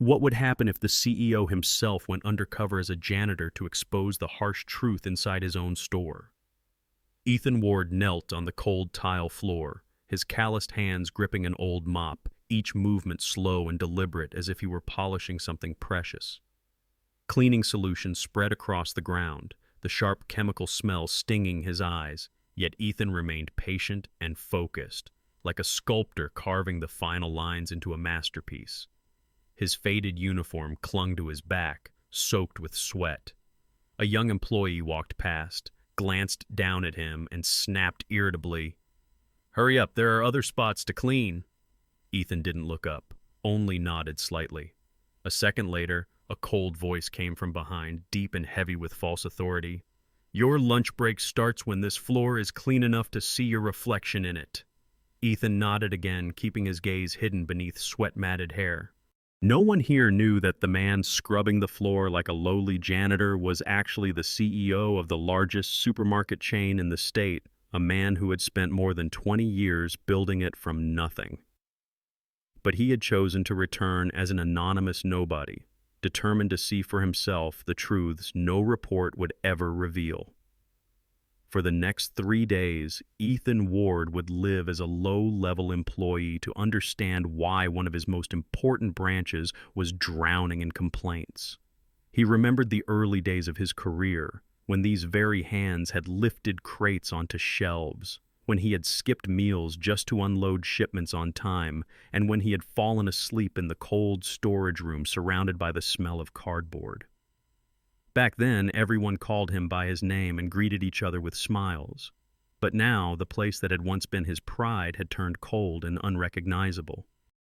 What would happen if the CEO himself went undercover as a janitor to expose the harsh truth inside his own store? Ethan Ward knelt on the cold tile floor, his calloused hands gripping an old mop, each movement slow and deliberate as if he were polishing something precious. Cleaning solution spread across the ground, the sharp chemical smell stinging his eyes, yet Ethan remained patient and focused, like a sculptor carving the final lines into a masterpiece. His faded uniform clung to his back, soaked with sweat. A young employee walked past, glanced down at him, and snapped irritably, "Hurry up, there are other spots to clean." Ethan didn't look up, only nodded slightly. A second later, a cold voice came from behind, deep and heavy with false authority. "Your lunch break starts when this floor is clean enough to see your reflection in it." Ethan nodded again, keeping his gaze hidden beneath sweat-matted hair. No one here knew that the man scrubbing the floor like a lowly janitor was actually the CEO of the largest supermarket chain in the state, a man who had spent more than 20 years building it from nothing. But he had chosen to return as an anonymous nobody, determined to see for himself the truths no report would ever reveal. For the next 3 days, Ethan Ward would live as a low-level employee to understand why one of his most important branches was drowning in complaints. He remembered the early days of his career, when these very hands had lifted crates onto shelves, when he had skipped meals just to unload shipments on time, and when he had fallen asleep in the cold storage room surrounded by the smell of cardboard. Back then, everyone called him by his name and greeted each other with smiles. But now, the place that had once been his pride had turned cold and unrecognizable.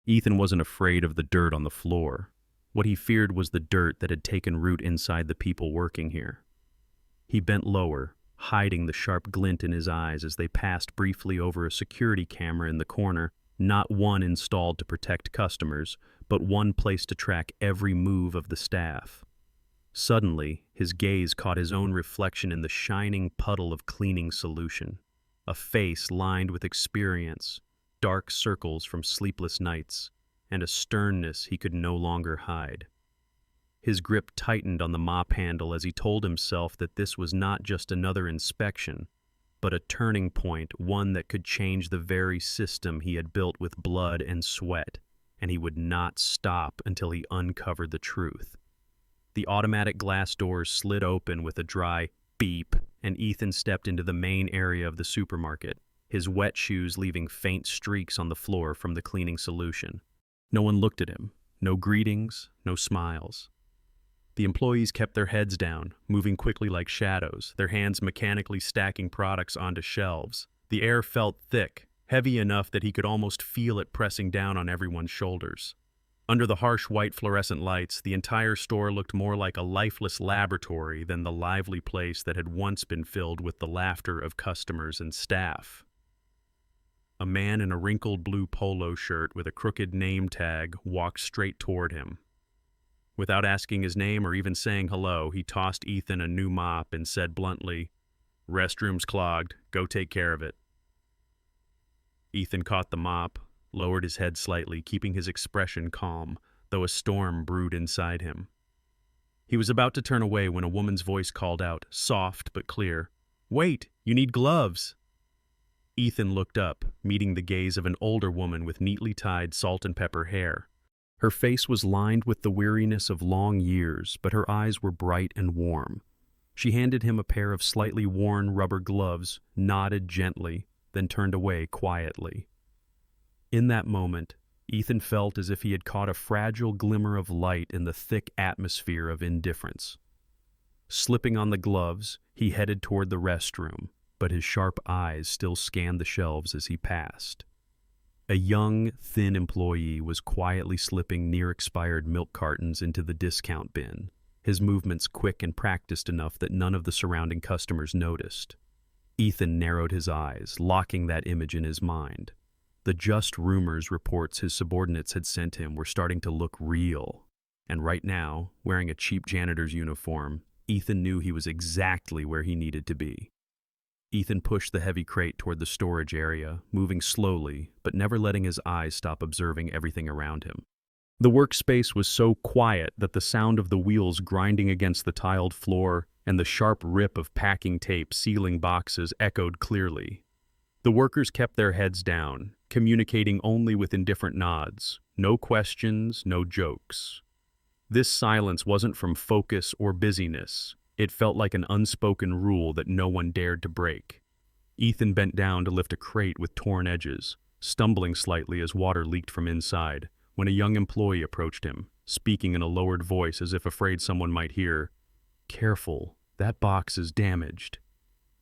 Ethan wasn't afraid of the dirt on the floor. What he feared was the dirt that had taken root inside the people working here. He bent lower, hiding the sharp glint in his eyes as they passed briefly over a security camera in the corner, not one installed to protect customers, but one placed to track every move of the staff. Suddenly, his gaze caught his own reflection in the shining puddle of cleaning solution, a face lined with experience, dark circles from sleepless nights, and a sternness he could no longer hide. His grip tightened on the mop handle as he told himself that this was not just another inspection, but a turning point, one that could change the very system he had built with blood and sweat, and he would not stop until he uncovered the truth. The automatic glass doors slid open with a dry beep, and Ethan stepped into the main area of the supermarket, his wet shoes leaving faint streaks on the floor from the cleaning solution. No one looked at him. No greetings, no smiles. The employees kept their heads down, moving quickly like shadows, their hands mechanically stacking products onto shelves. The air felt thick, heavy enough that he could almost feel it pressing down on everyone's shoulders. Under the harsh white fluorescent lights, the entire store looked more like a lifeless laboratory than the lively place that had once been filled with the laughter of customers and staff. A man in a wrinkled blue polo shirt with a crooked name tag walked straight toward him. Without asking his name or even saying hello, he tossed Ethan a new mop and said bluntly, "Restroom's clogged. Go take care of it." Ethan caught the mop, lowered his head slightly, keeping his expression calm, though a storm brewed inside him. He was about to turn away when a woman's voice called out, soft but clear, "Wait, you need gloves." Ethan looked up, meeting the gaze of an older woman with neatly tied salt and pepper hair. Her face was lined with the weariness of long years, but her eyes were bright and warm. She handed him a pair of slightly worn rubber gloves, nodded gently, then turned away quietly. In that moment, Ethan felt as if he had caught a fragile glimmer of light in the thick atmosphere of indifference. Slipping on the gloves, he headed toward the restroom, but his sharp eyes still scanned the shelves as he passed. A young, thin employee was quietly slipping near-expired milk cartons into the discount bin, his movements quick and practiced enough that none of the surrounding customers noticed. Ethan narrowed his eyes, locking that image in his mind. The just rumors reports his subordinates had sent him were starting to look real. And right now, wearing a cheap janitor's uniform, Ethan knew he was exactly where he needed to be. Ethan pushed the heavy crate toward the storage area, moving slowly, but never letting his eyes stop observing everything around him. The workspace was so quiet that the sound of the wheels grinding against the tiled floor and the sharp rip of packing tape sealing boxes echoed clearly. The workers kept their heads down, communicating only with indifferent nods. No questions, no jokes. This silence wasn't from focus or busyness. It felt like an unspoken rule that no one dared to break. Ethan bent down to lift a crate with torn edges, stumbling slightly as water leaked from inside, when a young employee approached him, speaking in a lowered voice as if afraid someone might hear. "Careful, that box is damaged."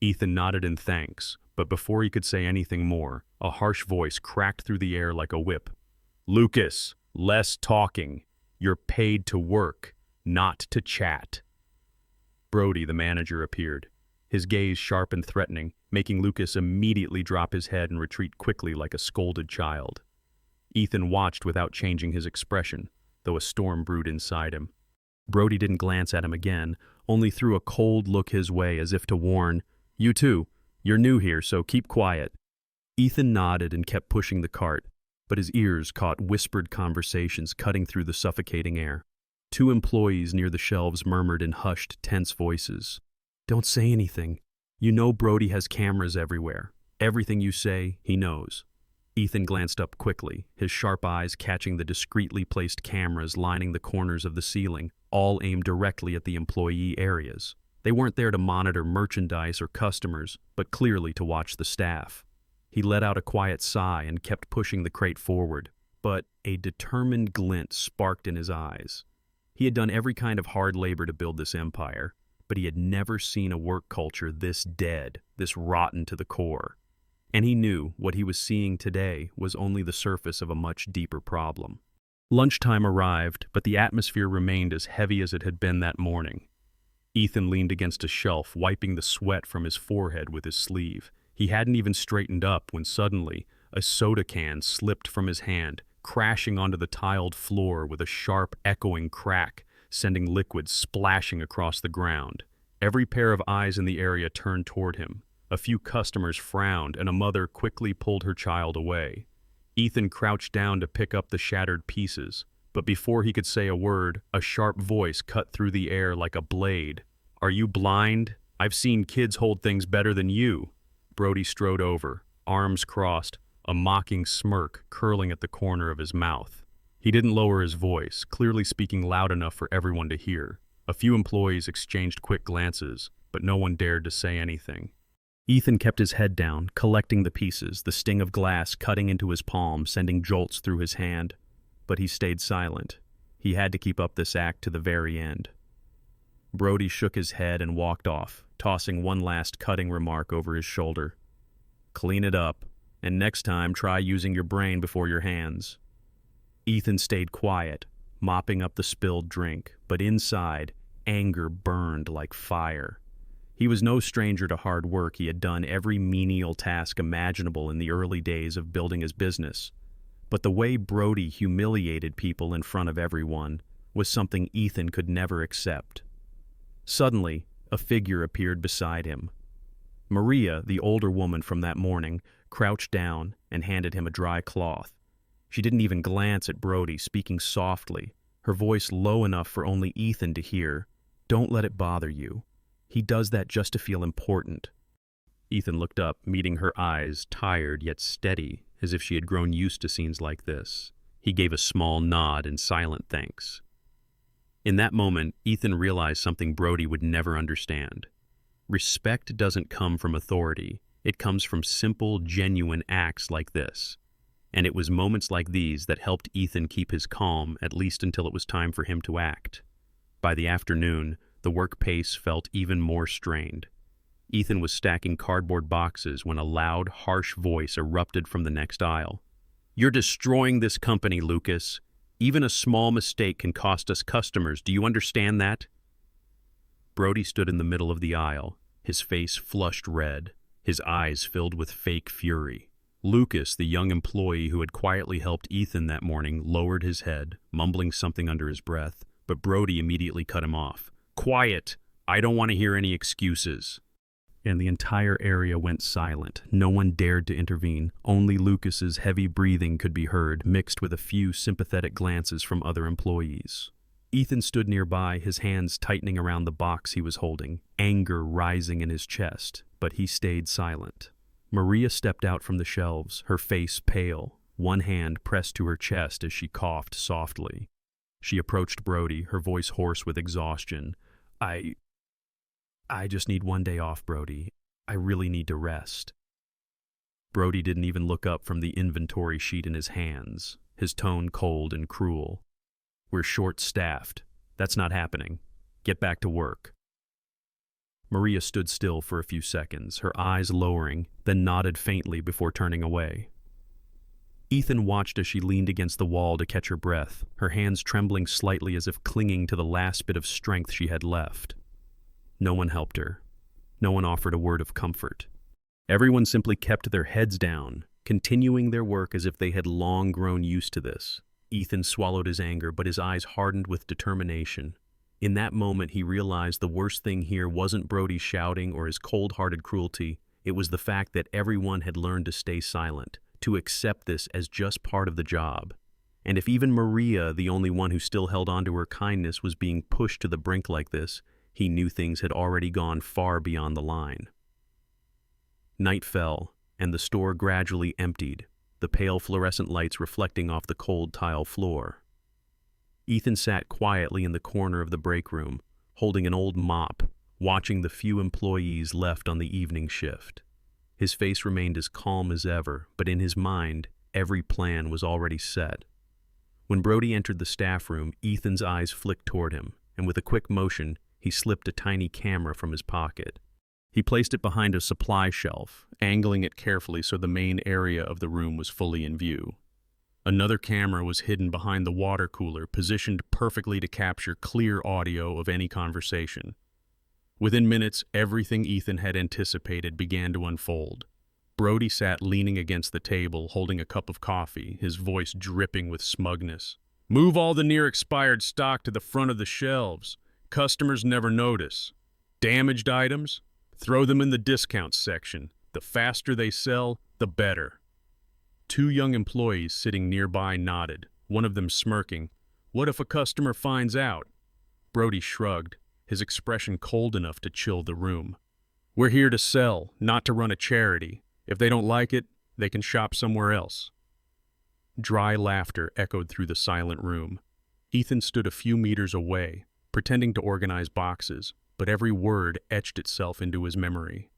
Ethan nodded in thanks, but before he could say anything more, a harsh voice cracked through the air like a whip. "Lucas, less talking. You're paid to work, not to chat." Brody, the manager, appeared, his gaze sharp and threatening, making Lucas immediately drop his head and retreat quickly like a scolded child. Ethan watched without changing his expression, though a storm brewed inside him. Brody didn't glance at him again, only threw a cold look his way as if to warn, "You too. You're new here, so keep quiet." Ethan nodded and kept pushing the cart, but his ears caught whispered conversations cutting through the suffocating air. Two employees near the shelves murmured in hushed, tense voices. "Don't say anything. You know Brody has cameras everywhere. Everything you say, he knows." Ethan glanced up quickly, his sharp eyes catching the discreetly placed cameras lining the corners of the ceiling, all aimed directly at the employee areas. They weren't there to monitor merchandise or customers, but clearly to watch the staff. He let out a quiet sigh and kept pushing the crate forward, but a determined glint sparked in his eyes. He had done every kind of hard labor to build this empire, but he had never seen a work culture this dead, this rotten to the core. And he knew what he was seeing today was only the surface of a much deeper problem. Lunchtime arrived, but the atmosphere remained as heavy as it had been that morning. Ethan leaned against a shelf, wiping the sweat from his forehead with his sleeve. He hadn't even straightened up when suddenly a soda can slipped from his hand, crashing onto the tiled floor with a sharp, echoing crack, sending liquid splashing across the ground. Every pair of eyes in the area turned toward him. A few customers frowned, and a mother quickly pulled her child away. Ethan crouched down to pick up the shattered pieces, but before he could say a word, a sharp voice cut through the air like a blade. "Are you blind? I've seen kids hold things better than you." Brody strode over, arms crossed, a mocking smirk curling at the corner of his mouth. He didn't lower his voice, clearly speaking loud enough for everyone to hear. A few employees exchanged quick glances, but no one dared to say anything. Ethan kept his head down, collecting the pieces, the sting of glass cutting into his palm, sending jolts through his hand. But he stayed silent. He had to keep up this act to the very end. Brody shook his head and walked off, tossing one last cutting remark over his shoulder. "Clean it up, and next time try using your brain before your hands." Ethan stayed quiet, mopping up the spilled drink, but inside, anger burned like fire. He was no stranger to hard work. He had done every menial task imaginable in the early days of building his business. But the way Brody humiliated people in front of everyone was something Ethan could never accept. Suddenly, a figure appeared beside him. Maria, the older woman from that morning, crouched down and handed him a dry cloth. She didn't even glance at Brody, speaking softly, her voice low enough for only Ethan to hear. "Don't let it bother you. He does that just to feel important." Ethan looked up, meeting her eyes, tired yet steady, as if she had grown used to scenes like this. He gave a small nod in silent thanks. In that moment, Ethan realized something Brody would never understand. Respect doesn't come from authority. It comes from simple, genuine acts like this. And it was moments like these that helped Ethan keep his calm, at least until it was time for him to act. By the afternoon, the work pace felt even more strained. Ethan was stacking cardboard boxes when a loud, harsh voice erupted from the next aisle. "You're destroying this company, Lucas. Even a small mistake can cost us customers. Do you understand that?" Brody stood in the middle of the aisle, his face flushed red, his eyes filled with fake fury. Lucas, the young employee who had quietly helped Ethan that morning, lowered his head, mumbling something under his breath, but Brody immediately cut him off. "Quiet! I don't want to hear any excuses." and the entire area went silent. No one dared to intervene. Only Lucas's heavy breathing could be heard, mixed with a few sympathetic glances from other employees. Ethan stood nearby, his hands tightening around the box he was holding, anger rising in his chest, but he stayed silent. Maria stepped out from the shelves, her face pale, one hand pressed to her chest as she coughed softly. She approached Brody, her voice hoarse with exhaustion. I just need one day off, Brody. I really need to rest." Brody didn't even look up from the inventory sheet in his hands, his tone cold and cruel. "We're short-staffed. That's not happening. Get back to work." Maria stood still for a few seconds, her eyes lowering, then nodded faintly before turning away. Ethan watched as she leaned against the wall to catch her breath, her hands trembling slightly as if clinging to the last bit of strength she had left. No one helped her. No one offered a word of comfort. Everyone simply kept their heads down, continuing their work as if they had long grown used to this. Ethan swallowed his anger, but his eyes hardened with determination. In that moment, he realized the worst thing here wasn't Brody's shouting or his cold-hearted cruelty. It was the fact that everyone had learned to stay silent, to accept this as just part of the job. And if even Maria, the only one who still held on to her kindness, was being pushed to the brink like this, he knew things had already gone far beyond the line. Night fell, and the store gradually emptied, the pale fluorescent lights reflecting off the cold tile floor. Ethan sat quietly in the corner of the break room, holding an old mop, watching the few employees left on the evening shift. His face remained as calm as ever, but in his mind, every plan was already set. When Brody entered the staff room, Ethan's eyes flicked toward him, and with a quick motion, he slipped a tiny camera from his pocket. He placed it behind a supply shelf, angling it carefully so the main area of the room was fully in view. Another camera was hidden behind the water cooler, positioned perfectly to capture clear audio of any conversation. Within minutes, everything Ethan had anticipated began to unfold. Brody sat leaning against the table, holding a cup of coffee, his voice dripping with smugness. "Move all the near-expired stock to the front of the shelves. Customers never notice. Damaged items? Throw them in the discount section. The faster they sell, the better." Two young employees sitting nearby nodded, one of them smirking. "What if a customer finds out?" Brody shrugged, his expression cold enough to chill the room. "We're here to sell, not to run a charity. If they don't like it, they can shop somewhere else." Dry laughter echoed through the silent room. Ethan stood a few meters away, pretending to organize boxes, but every word etched itself into his memory.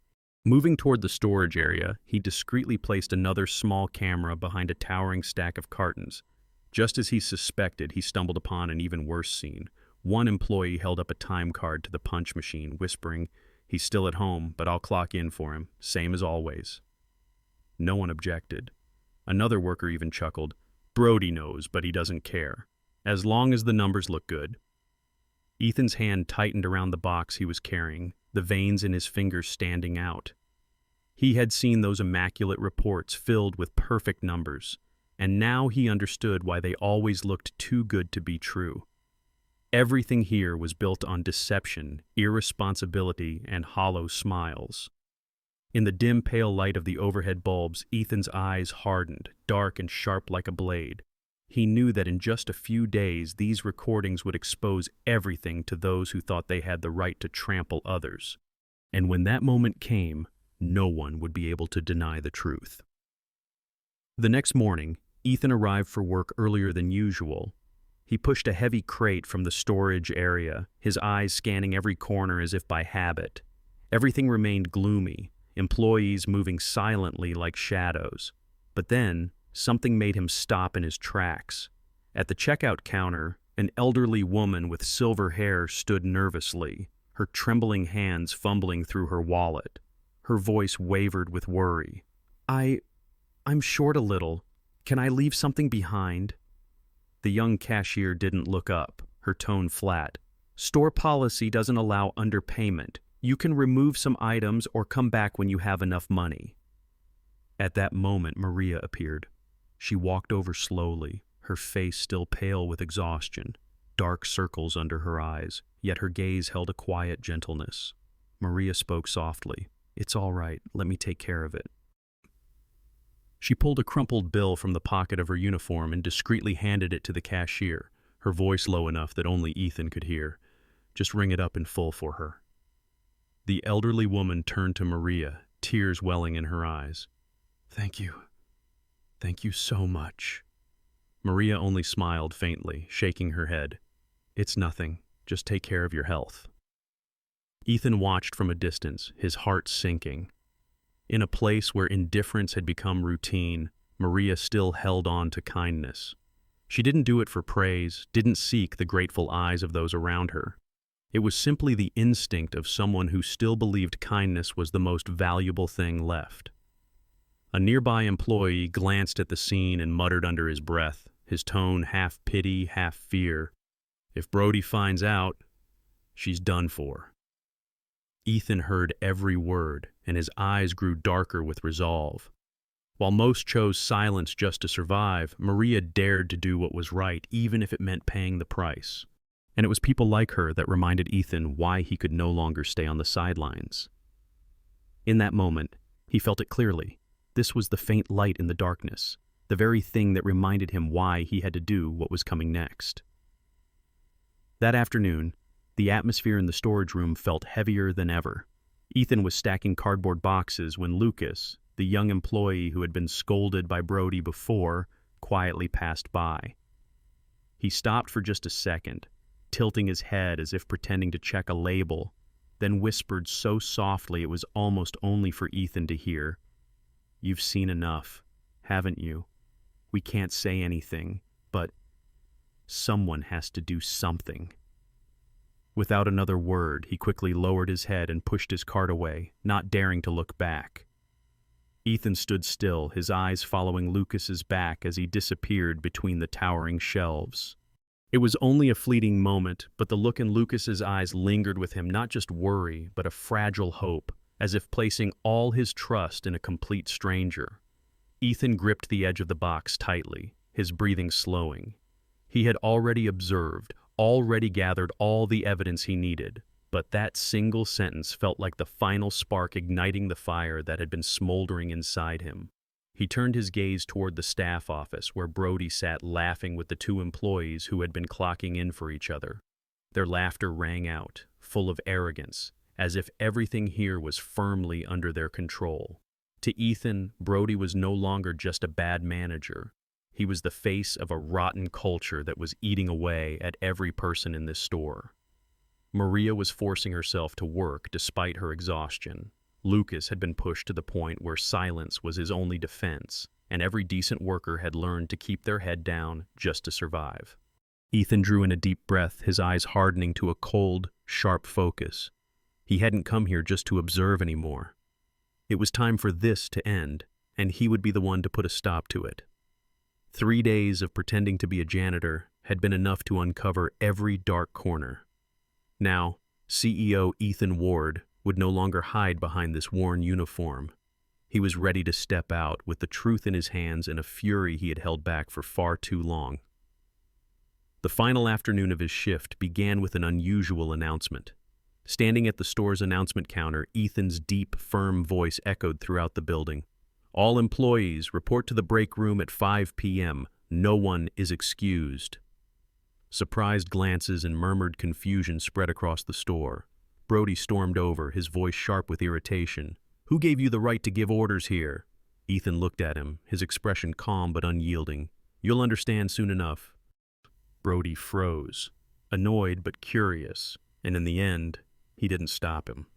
Moving toward the storage area, he discreetly placed another small camera behind a towering stack of cartons. Just as he suspected, he stumbled upon an even worse scene. One employee held up a time card to the punch machine, whispering, "He's still at home, but I'll clock in for him, same as always." No one objected. Another worker even chuckled, "Brody knows, but he doesn't care. As long as the numbers look good." Ethan's hand tightened around the box he was carrying, the veins in his fingers standing out. He had seen those immaculate reports filled with perfect numbers, and now he understood why they always looked too good to be true. Everything here was built on deception, irresponsibility, and hollow smiles. In the dim, pale light of the overhead bulbs, Ethan's eyes hardened, dark and sharp like a blade. He knew that in just a few days, these recordings would expose everything to those who thought they had the right to trample others. And when that moment came, no one would be able to deny the truth. The next morning, Ethan arrived for work earlier than usual. He pushed a heavy crate from the storage area, his eyes scanning every corner as if by habit. Everything remained gloomy, employees moving silently like shadows. But then, something made him stop in his tracks. At the checkout counter, an elderly woman with silver hair stood nervously, her trembling hands fumbling through her wallet. Her voice wavered with worry. I'm short a little. Can I leave something behind?" The young cashier didn't look up, her tone flat. "Store policy doesn't allow underpayment. You can remove some items or come back when you have enough money." At that moment, Maria appeared. She walked over slowly, her face still pale with exhaustion, dark circles under her eyes, yet her gaze held a quiet gentleness. Maria spoke softly. It's all right. Let me take care of it. She pulled a crumpled bill from the pocket of her uniform and discreetly handed it to the cashier, her voice low enough that only Ethan could hear. Just ring it up in full for her. The elderly woman turned to Maria, tears welling in her eyes. Thank you. Thank you so much. Maria only smiled faintly, shaking her head. It's nothing. Just take care of your health. Ethan watched from a distance, his heart sinking. In a place where indifference had become routine, Maria still held on to kindness. She didn't do it for praise, didn't seek the grateful eyes of those around her. It was simply the instinct of someone who still believed kindness was the most valuable thing left. A nearby employee glanced at the scene and muttered under his breath, his tone half pity, half fear. If Brody finds out, she's done for. Ethan heard every word, and his eyes grew darker with resolve. While most chose silence just to survive, Maria dared to do what was right, even if it meant paying the price. And it was people like her that reminded Ethan why he could no longer stay on the sidelines. In that moment, he felt it clearly. This was the faint light in the darkness, the very thing that reminded him why he had to do what was coming next. That afternoon, the atmosphere in the storage room felt heavier than ever. Ethan was stacking cardboard boxes when Lucas, the young employee who had been scolded by Brody before, quietly passed by. He stopped for just a second, tilting his head as if pretending to check a label, then whispered so softly it was almost only for Ethan to hear. You've seen enough, haven't you? We can't say anything, but someone has to do something. Without another word, he quickly lowered his head and pushed his cart away, not daring to look back. Ethan stood still, his eyes following Lucas's back as he disappeared between the towering shelves. It was only a fleeting moment, but the look in Lucas's eyes lingered with him, not just worry, but a fragile hope, as if placing all his trust in a complete stranger. Ethan gripped the edge of the box tightly, his breathing slowing. He had already observed, already gathered all the evidence he needed, but that single sentence felt like the final spark igniting the fire that had been smoldering inside him. He turned his gaze toward the staff office where Brody sat laughing with the two employees who had been clocking in for each other. Their laughter rang out, full of arrogance, as if everything here was firmly under their control. To Ethan, Brody was no longer just a bad manager. He was the face of a rotten culture that was eating away at every person in this store. Maria was forcing herself to work despite her exhaustion. Lucas had been pushed to the point where silence was his only defense, and every decent worker had learned to keep their head down just to survive. Ethan drew in a deep breath, his eyes hardening to a cold, sharp focus. He hadn't come here just to observe anymore. It was time for this to end, and he would be the one to put a stop to it. 3 days of pretending to be a janitor had been enough to uncover every dark corner. Now, CEO Ethan Ward would no longer hide behind this worn uniform. He was ready to step out with the truth in his hands and a fury he had held back for far too long. The final afternoon of his shift began with an unusual announcement. Standing at the store's announcement counter, Ethan's deep, firm voice echoed throughout the building. All employees report to the break room at 5 p.m. No one is excused. Surprised glances and murmured confusion spread across the store. Brody stormed over, his voice sharp with irritation. Who gave you the right to give orders here? Ethan looked at him, his expression calm but unyielding. You'll understand soon enough. Brody froze, annoyed but curious, and in the end, he didn't stop him.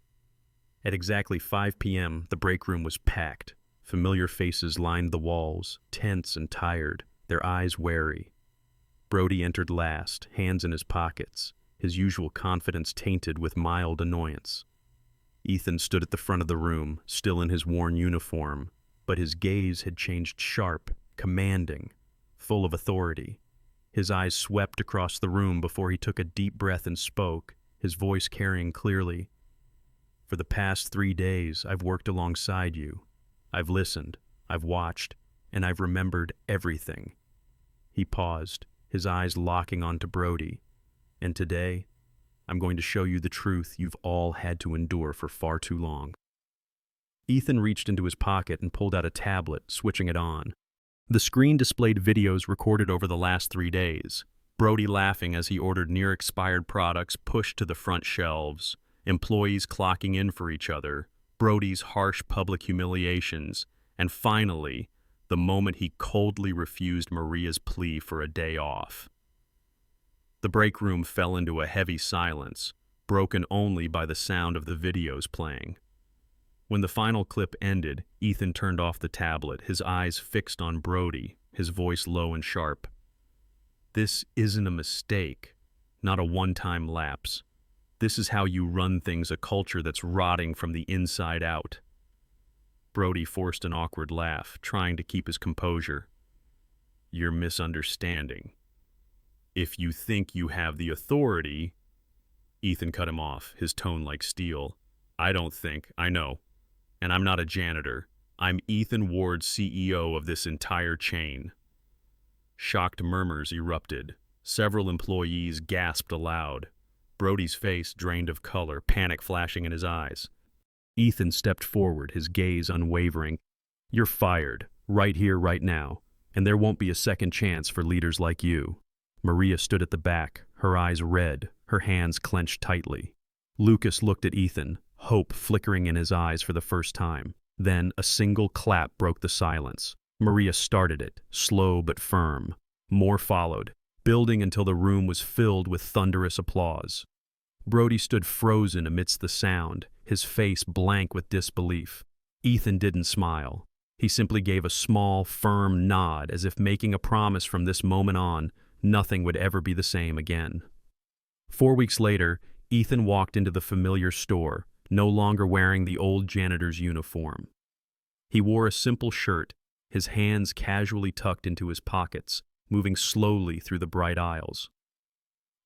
At exactly 5 p.m., the break room was packed. Familiar faces lined the walls, tense and tired, their eyes wary. Brody entered last, hands in his pockets, his usual confidence tainted with mild annoyance. Ethan stood at the front of the room, still in his worn uniform, but his gaze had changed sharp, commanding, full of authority. His eyes swept across the room before he took a deep breath and spoke, his voice carrying clearly. For the past 3 days, I've worked alongside you. I've listened, I've watched, and I've remembered everything. He paused, his eyes locking onto Brody. And today, I'm going to show you the truth you've all had to endure for far too long. Ethan reached into his pocket and pulled out a tablet, switching it on. The screen displayed videos recorded over the last 3 days. Brody laughing as he ordered near-expired products pushed to the front shelves, employees clocking in for each other, Brody's harsh public humiliations, and finally, the moment he coldly refused Maria's plea for a day off. The break room fell into a heavy silence, broken only by the sound of the videos playing. When the final clip ended, Ethan turned off the tablet, his eyes fixed on Brody, his voice low and sharp. This isn't a mistake, not a one-time lapse. This is how you run things, a culture that's rotting from the inside out. Brody forced an awkward laugh, trying to keep his composure. You're misunderstanding. If you think you have the authority... Ethan cut him off, his tone like steel. I don't think, I know. And I'm not a janitor. I'm Ethan Ward, CEO of this entire chain. Shocked murmurs erupted. Several employees gasped aloud. Brody's face drained of color, panic flashing in his eyes. Ethan stepped forward, his gaze unwavering. You're fired, right here, right now, and there won't be a second chance for leaders like you. Maria stood at the back, her eyes red, her hands clenched tightly. Lucas looked at Ethan, hope flickering in his eyes for the first time. Then a single clap broke the silence. Maria started it, slow but firm. More followed, building until the room was filled with thunderous applause. Brody stood frozen amidst the sound, his face blank with disbelief. Ethan didn't smile. He simply gave a small, firm nod, as if making a promise from this moment on, nothing would ever be the same again. 4 weeks later, Ethan walked into the familiar store, no longer wearing the old janitor's uniform. He wore a simple shirt, his hands casually tucked into his pockets, moving slowly through the bright aisles.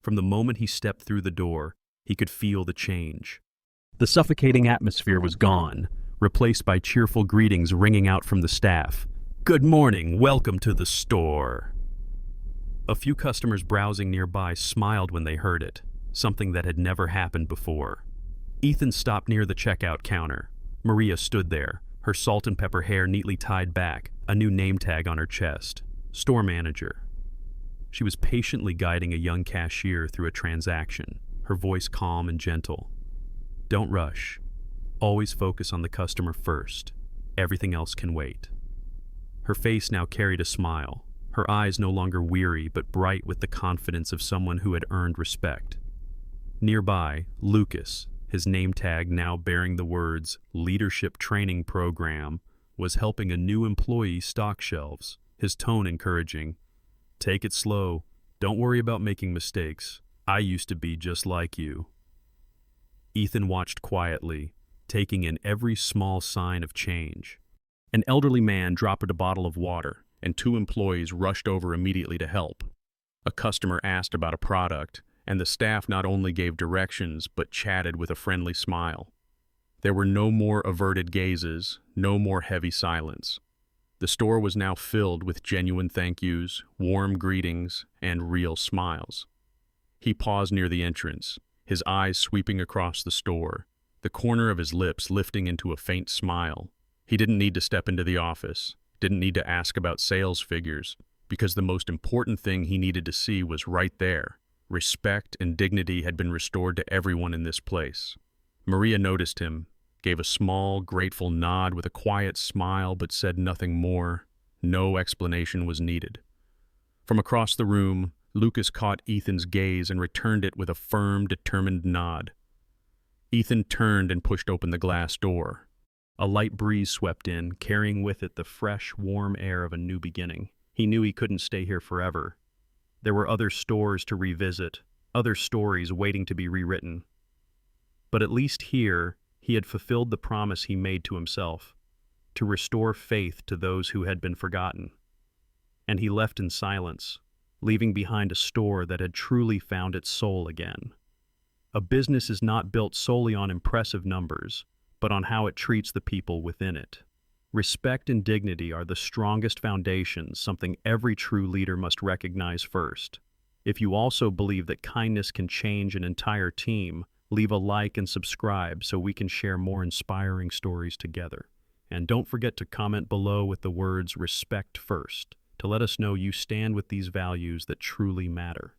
From the moment he stepped through the door, he could feel the change. The suffocating atmosphere was gone, replaced by cheerful greetings ringing out from the staff. Good morning, welcome to the store. A few customers browsing nearby smiled when they heard it, something that had never happened before. Ethan stopped near the checkout counter. Maria stood there, her salt and pepper hair neatly tied back, a new name tag on her chest. Store manager. She was patiently guiding a young cashier through a transaction, her voice calm and gentle. Don't rush. Always focus on the customer first. Everything else can wait. Her face now carried a smile, her eyes no longer weary but bright with the confidence of someone who had earned respect. Nearby, Lucas, his name tag now bearing the words Leadership Training Program, was helping a new employee stock shelves, his tone encouraging. Take it slow. Don't worry about making mistakes. I used to be just like you. Ethan watched quietly, taking in every small sign of change. An elderly man dropped a bottle of water, and 2 employees rushed over immediately to help. A customer asked about a product, and the staff not only gave directions but chatted with a friendly smile. There were no more averted gazes, no more heavy silence. The store was now filled with genuine thank yous, warm greetings, and real smiles. He paused near the entrance, his eyes sweeping across the store, the corner of his lips lifting into a faint smile. He didn't need to step into the office, didn't need to ask about sales figures, because the most important thing he needed to see was right there. Respect and dignity had been restored to everyone in this place. Maria noticed him, gave a small, grateful nod with a quiet smile, but said nothing more. No explanation was needed. From across the room, Lucas caught Ethan's gaze and returned it with a firm, determined nod. Ethan turned and pushed open the glass door. A light breeze swept in, carrying with it the fresh, warm air of a new beginning. He knew he couldn't stay here forever. There were other stores to revisit, other stories waiting to be rewritten. But at least here, he had fulfilled the promise he made to himself, to restore faith to those who had been forgotten. And he left in silence, leaving behind a store that had truly found its soul again. A business is not built solely on impressive numbers, but on how it treats the people within it. Respect and dignity are the strongest foundations, something every true leader must recognize first. If you also believe that kindness can change an entire team, Leave a like and subscribe so we can share more inspiring stories together. And don't forget to comment below with the words respect first to let us know you stand with these values that truly matter.